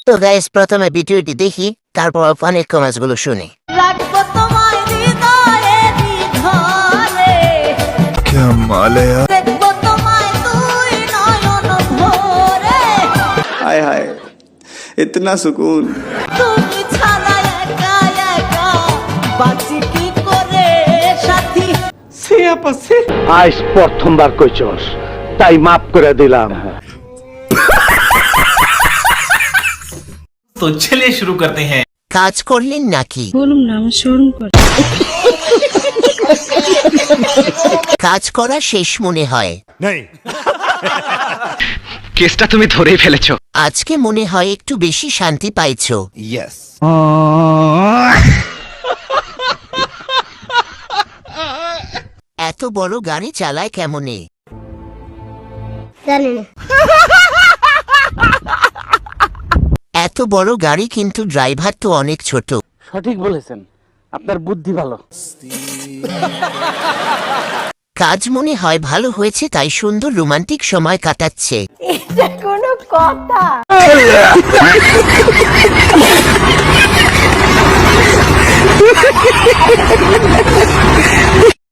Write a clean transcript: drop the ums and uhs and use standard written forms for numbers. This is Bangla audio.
তো গাইস প্রথমে ভিডিওটি দেখি, তারপর অনেক কমেন্টসগুলো শুনি। রাখবো তোমায় হৃদয়ে হৃদয়ে, क्या माल है यार। দেখবো তোমায় তুই নয়ন ভরে, हाय हाय इतना सुकून। তুমি ছাড়া একা একা বাঁচি কি করে সাথী। আজ প্রথমবার কইছস, তাই মাফ করে দিলাম। तो चलिए शुरू करते हैं। কাজ করলেন নাকি? বলুন না, আমার শরম করে। কাজ করা শেষ মনে হয়। কেসটা তুমি ধরেই ফেলেছো। আজকে মনে হয় একটু বেশি শান্তি পাইছো। यस এত বড় গাড়ি চালায় কেমনে? এত বড় গাড়ি কিন্তু ড্রাইভার তো অনেক ছোট। সঠিক বলেছেন, আপনার বুদ্ধি ভালো। কাজ মনে হয় ভালো হয়েছে, তাই সুন্দর রোমান্টিক সময় কাটাচ্ছে। এটা কোনো কথা?